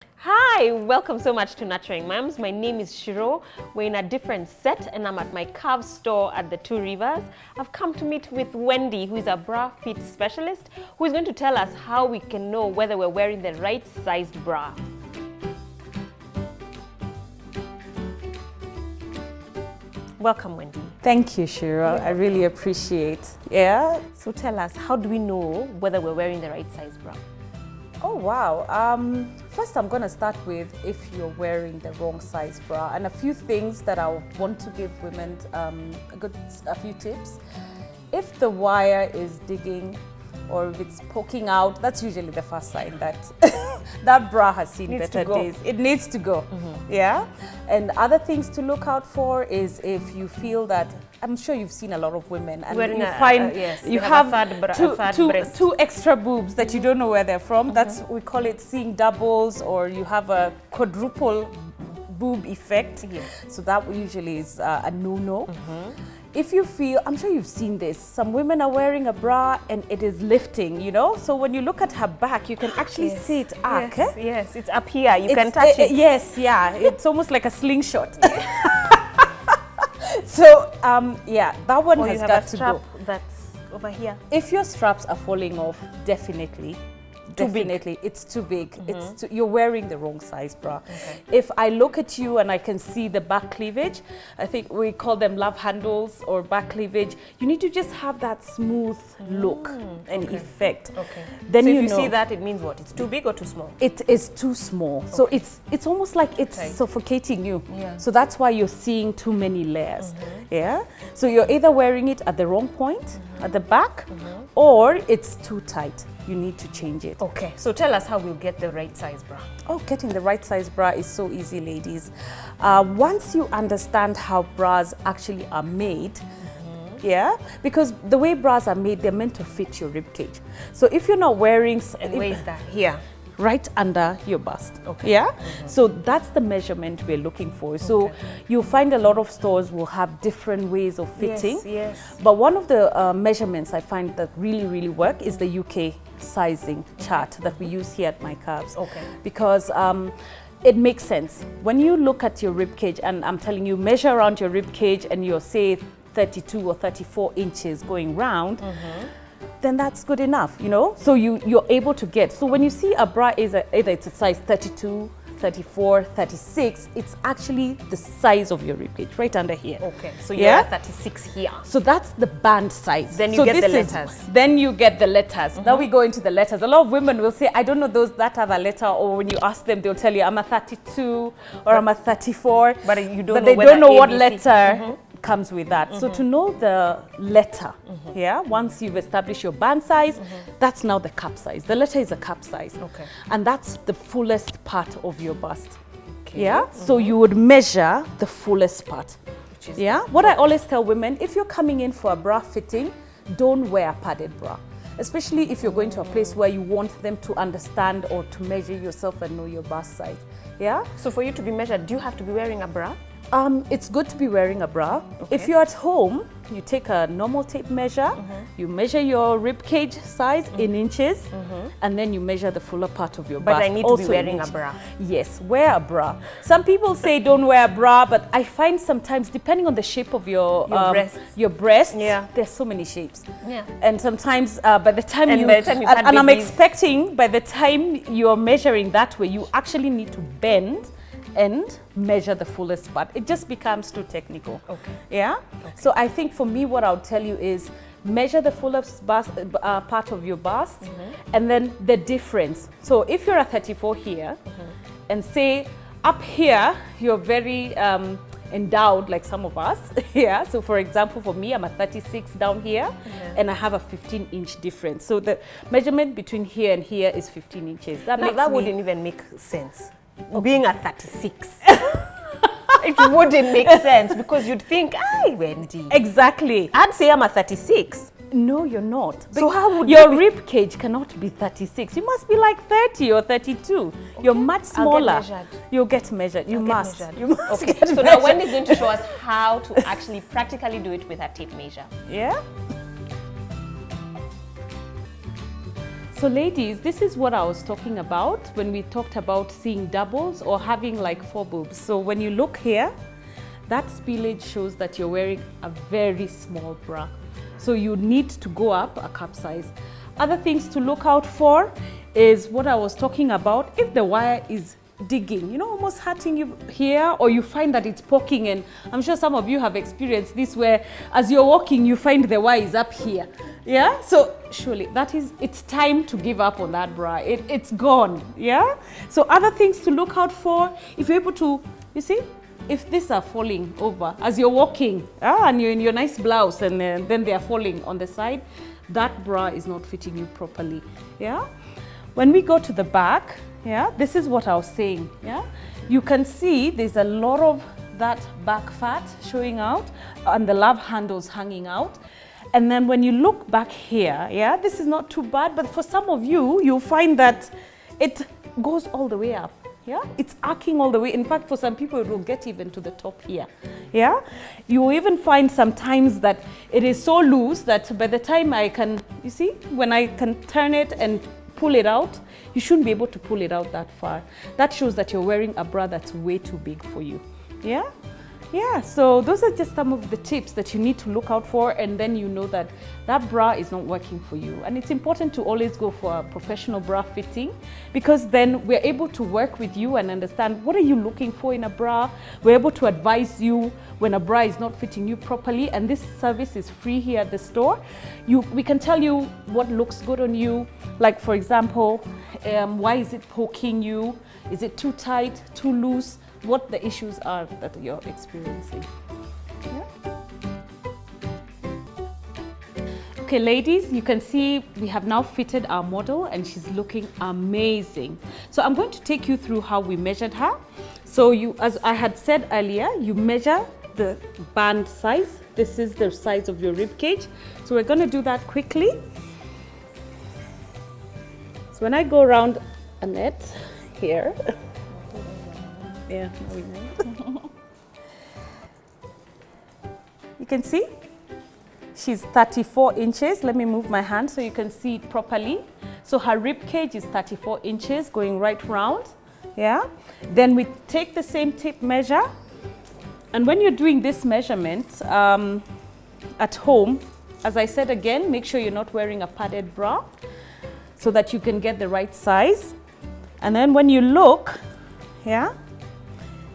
Hi, welcome so much to Nurturing Mums. My name is Ciru. We're in a different set and I'm at my calf store at the Two Rivers. I've come to meet with Wendy, who is a bra fit specialist, who is going to tell us how we can know whether we're wearing the right sized bra. Welcome, Wendy. Thank you, Ciru. I really appreciate. Yeah. So tell us, how do we know whether we're wearing the right size bra? Oh, wow. First, I'm going to start with if you're wearing the wrong size bra, and a few things that I want to give women a few tips. If the wire is digging or if it's poking out, that's usually the first sign that that bra has seen better days. It needs to go. Mm-hmm. Yeah. And other things to look out for is if you feel that, I'm sure you've seen a lot of women and you find you have two extra boobs that you don't know where they're from. Mm-hmm. That's, we call it seeing doubles, or you have a quadruple boob effect. Yes. So that usually is a no-no. Mm-hmm. If you feel, I'm sure you've seen this, some women are wearing a bra and it is lifting, you know? So when you look at her back, you can actually see it arc. Yes, yes, it's up here, you can touch it. Yes, yeah, it's almost like a slingshot. So, yeah, that one has got to go. That's over here. If your straps are falling off, definitely, it's too big. Mm-hmm. You're wearing the wrong size bra. Okay. If I look at you and I can see the back cleavage, I think we call them love handles or back cleavage. You need to just have that smooth look and effect. Okay. Then so if you see that, it means what? It's too big or too small? It is too small. Okay. So it's almost like it's suffocating you. Yeah. So that's why you're seeing too many layers. Mm-hmm. Yeah. So you're either wearing it at the wrong point, at the back, or it's too tight. You need to change it. Okay, so tell us how we'll get the right size bra. Oh, getting the right size bra is so easy, ladies. Once you understand how bras actually are made, yeah, because the way bras are made, they're meant to fit your rib cage. So if you're not wearing... And where is that? Here. Right under your bust. Okay. Yeah. So that's the measurement we're looking for. So you'll find a lot of stores will have different ways of fitting. Yes, yes. But one of the measurements I find that really work is the UK sizing chart that we use here at my calves. Okay. Because it makes sense. When you look at your rib cage, and I'm telling you, measure around your rib cage and you're say 32 or 34 inches going round, then that's good enough, you know? So you're able to get. So when you see a bra, either it's a size 32, 34, 36, it's actually the size of your rib cage, right under here. Okay, so you're at 36 here. So that's the band size. Then you get the letters. Then you get the letters. Now we go into the letters. A lot of women will say, I don't know those that have a letter, or when you ask them, they'll tell you, I'm a 32 or I'm a 34. But they don't know what letter comes with that. So to know the letter, once you've established your band size, that's now the cup size. The letter is a cup size. Okay. And that's the fullest part of your bust. Okay. Yeah. So you would measure the fullest part. What I always tell women, if you're coming in for a bra fitting, don't wear a padded bra. Especially if you're going to a place where you want them to understand or to measure yourself and know your bust size. Yeah. So for you to be measured, do you have to be wearing a bra? It's good to be wearing a bra. Okay. If you're at home, you take a normal tape measure, you measure your rib cage size in inches, and then you measure the fuller part of your bust. But I need to be wearing a bra. Yes, wear a bra. Some people say don't wear a bra, but I find sometimes, depending on the shape of your breasts, there's so many shapes. Yeah. And sometimes by the time I'm expecting by the time you're measuring that way, you actually need to bend and measure the fullest part. It just becomes too technical. Okay. Yeah. Okay. So I think for me, what I'll tell you is measure the fullest bust, part of your bust, and then the difference. So if you're a 34 here, and say up here you're very endowed, like some of us. Yeah. So for example, for me, I'm a 36 down here, and I have a 15-inch difference. So the measurement between here and here is 15 inches. That wouldn't even make sense. Being a 36. It wouldn't make sense because you'd think, "Ay, Wendy." Exactly. I'd say I'm a 36. No, you're not. So how would your rib cage cannot be 36? You must be like 30 or 32. Okay. You're much smaller. You'll get measured. You must. Okay. So now Wendy's going to show us how to actually practically do it with a tape measure. Yeah. So ladies, this is what I was talking about when we talked about seeing doubles or having like 4 boobs. So when you look here, that spillage shows that you're wearing a very small bra. So you need to go up a cup size. Other things to look out for is what I was talking about. If the wire is digging, you know, almost hurting you here, or you find that it's poking, and I'm sure some of you have experienced this where as you're walking you find the wire is up here. Yeah, so surely it's time to give up on that bra. It's gone. Yeah, so other things to look out for, if you're able to, you see, if these are falling over as you're walking, and you're in your nice blouse and then they are falling on the side, that bra is not fitting you properly. Yeah, when we go to the back, yeah, this is what I was saying. Yeah, you can see there's a lot of that back fat showing out and the love handles hanging out. And then when you look back here, yeah, this is not too bad, but for some of you, you'll find that it goes all the way up. Yeah, it's arcing all the way. In fact, for some people, it will get even to the top here. Yeah, you will even find sometimes that it is so loose that by the time I can, you see, when I can turn it and pull it out, you shouldn't be able to pull it out that far. That shows that you're wearing a bra that's way too big for you. Yeah. Yeah, so those are just some of the tips that you need to look out for, and then you know that that bra is not working for you. And it's important to always go for a professional bra fitting, because then we're able to work with you and understand what are you looking for in a bra. We're able to advise you when a bra is not fitting you properly, and this service is free here at the store. We can tell you what looks good on you, like for example, why is it poking you? Is it too tight, too loose? What the issues are that you're experiencing. Yeah. Okay, ladies, you can see we have now fitted our model and she's looking amazing. So I'm going to take you through how we measured her. So as I had said earlier, you measure the band size. This is the size of your rib cage. So we're going to do that quickly. So when I go around a net here, yeah, you can see she's 34 inches. Let me move my hand so you can see it properly. So her rib cage is 34 inches going right round. Yeah. Then we take the same tape measure. And when you're doing this measurement at home, as I said again, make sure you're not wearing a padded bra so that you can get the right size. And then when you look, yeah,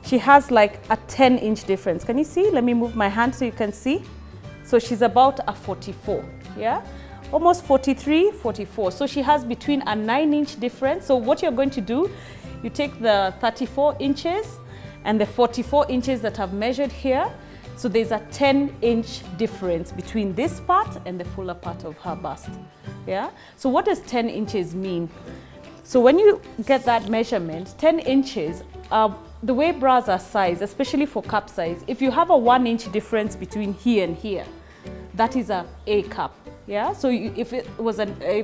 she has like a 10-inch difference. Can you see? Let me move my hand so you can see. So she's about a 44, yeah? Almost 43, 44. So she has between a 9-inch difference. So what you're going to do, you take the 34 inches and the 44 inches that I've measured here. So there's a 10-inch difference between this part and the fuller part of her bust, yeah? So what does 10 inches mean? So when you get that measurement, 10 inches, the way bras are sized, especially for cup size, if you have a 1-inch difference between here and here, that is a A cup. Yeah. So if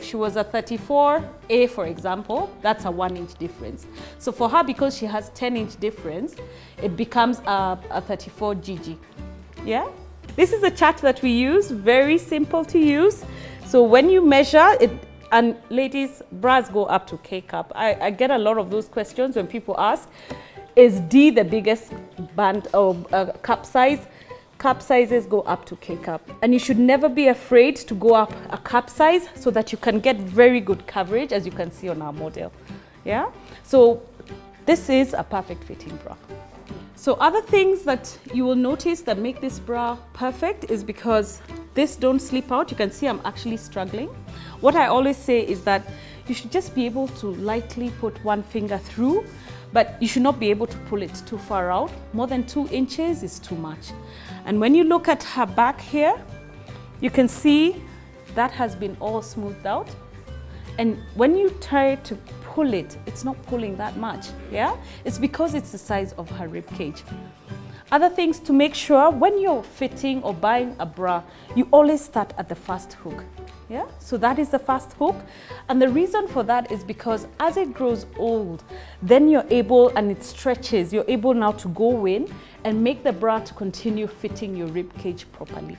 she was a 34A, for example, that's a 1-inch difference. So for her, because she has 10-inch difference, it becomes a 34 GG. Yeah. This is a chart that we use, very simple to use. So when you measure it, and ladies, bras go up to K cup. I get a lot of those questions when people ask, is D the biggest band or cup size? Cup sizes go up to K cup. And you should never be afraid to go up a cup size so that you can get very good coverage, as you can see on our model. Yeah? So this is a perfect fitting bra. So other things that you will notice that make this bra perfect is because this don't slip out. You can see I'm actually struggling. What I always say is that you should just be able to lightly put one finger through, but you should not be able to pull it too far out. More than 2 inches is too much. And when you look at her back here, you can see that has been all smoothed out. And when you try to pull it, it's not pulling that much, yeah? It's because it's the size of her rib cage. Other things to make sure, when you're fitting or buying a bra, you always start at the first hook. Yeah, so that is the first hook. And the reason for that is because as it grows old, then you're able, and it stretches, you're able now to go in and make the bra to continue fitting your rib cage properly.